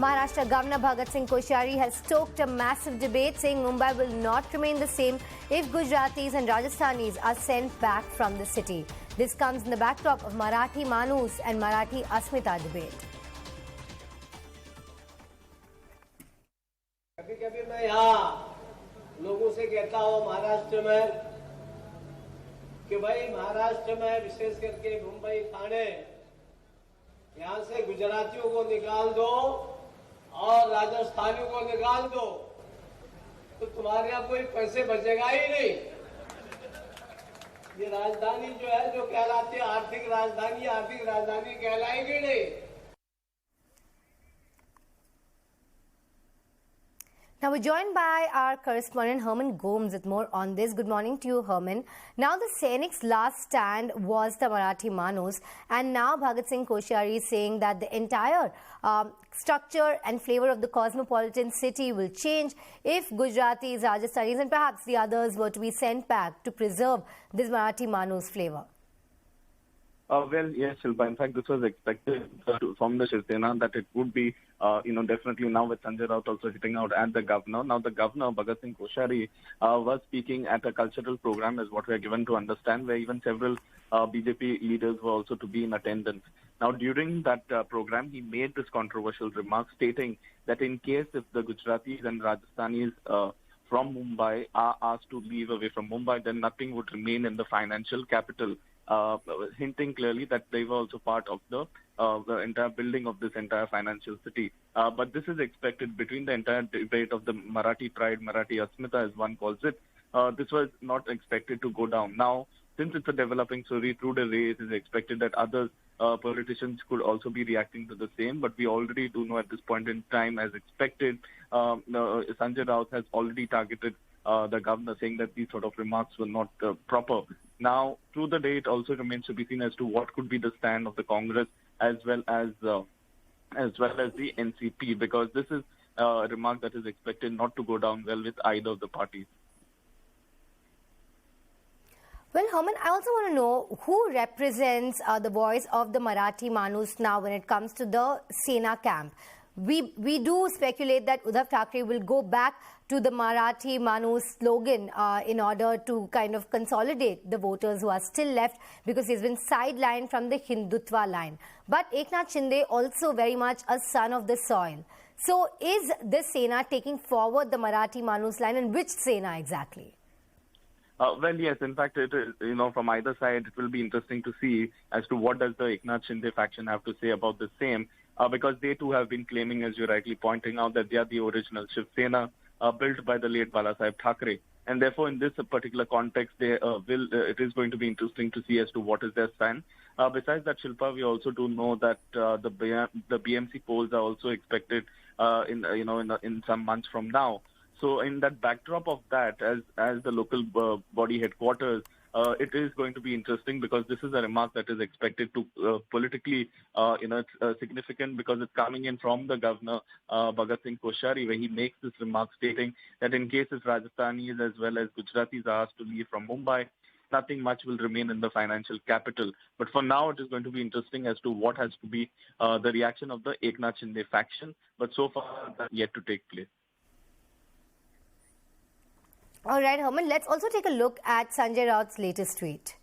Maharashtra Governor Bhagat Singh Koshyari has stoked a massive debate, saying Mumbai will not remain the same if Gujaratis and Rajasthanis are sent back from the city. This comes in the backdrop of Marathi Manus and Marathi Asmita debate. कभी-कभी मैं यहाँ लोगों से कहता हूँ महाराष्ट्र में कि भाई महाराष्ट्र में विशेष करके मुंबई थाने यहाँ से गुजरातियों को निकाल दो और राजस्थानियों को निकाल दो तो तुम्हारे यहाँ कोई पैसे बचेगा ही नहीं। ये राजधानी जो है जो कहलाती है आर्थिक राजधानी कहलाएगी नहीं। Now we're joined by our correspondent Herman Gomes with more on this. Good morning to you, Herman. Now the Sainik's last stand was the Marathi Manus, and now Bhagat Singh Koshyari is saying that the entire structure and flavor of the cosmopolitan city will change if Gujaratis, Rajasthanis and perhaps the others were to be sent back to preserve this Marathi Manus flavor. Well, yes, Shilpa. In fact, this was expected from the Shiv Sena that it would be, definitely now with Sanjay Raut also hitting out at the governor. Now, the governor, Bhagat Singh Koshyari, was speaking at a cultural program, is what we are given to understand, where even several BJP leaders were also to be in attendance. Now, during that program, he made this controversial remark stating that in case if the Gujaratis and Rajasthanis from Mumbai are asked to leave away from Mumbai, then nothing would remain in the financial capital. Hinting clearly that they were also part of the entire building of this entire financial city. But this is expected between the entire debate of the Marathi pride, Marathi Asmita as one calls it. This was not expected to go down. Now, since it's a developing story through the race, it is expected that other politicians could also be reacting to the same. But we already do know at this point in time, as expected, Sanjay Raut has already targeted the governor, saying that these sort of remarks were not proper. Now, through the day, it also remains to be seen as to what could be the stand of the Congress as well as the NCP, because this is a remark that is expected not to go down well with either of the parties. Well, Herman, I also want to know who represents the voice of the Marathi Manus now when it comes to the Sena camp. We do speculate that Uddhav Thackeray will go back to the Marathi Manus slogan in order to kind of consolidate the voters who are still left, because he's been sidelined from the Hindutva line. But Eknath Shinde also very much a son of the soil. So is the Sena taking forward the Marathi Manus line, and which Sena exactly? Well, yes, in fact, it is, from either side, it will be interesting to see as to what does the Eknath Shinde faction have to say about the same, because they too have been claiming, as you're rightly pointing out, that they are the original Shiv Sena built by the late Balasaheb Thackeray. And therefore, in this particular context, it is going to be interesting to see as to what is their stand. Besides that, Shilpa, we also do know that the BMC polls are also expected in some months from now. So in that backdrop of that, as the local body headquarters, it is going to be interesting, because this is a remark that is expected to politically, it's significant, because it's coming in from the governor, Bhagat Singh Koshyari, where he makes this remark stating that in case if Rajasthanis as well as Gujaratis are asked to leave from Mumbai, nothing much will remain in the financial capital. But for now, it is going to be interesting as to what has to be the reaction of the Eknath Shinde faction. But so far, that's yet to take place. All right, Herman, let's also take a look at Sanjay Raut's latest tweet.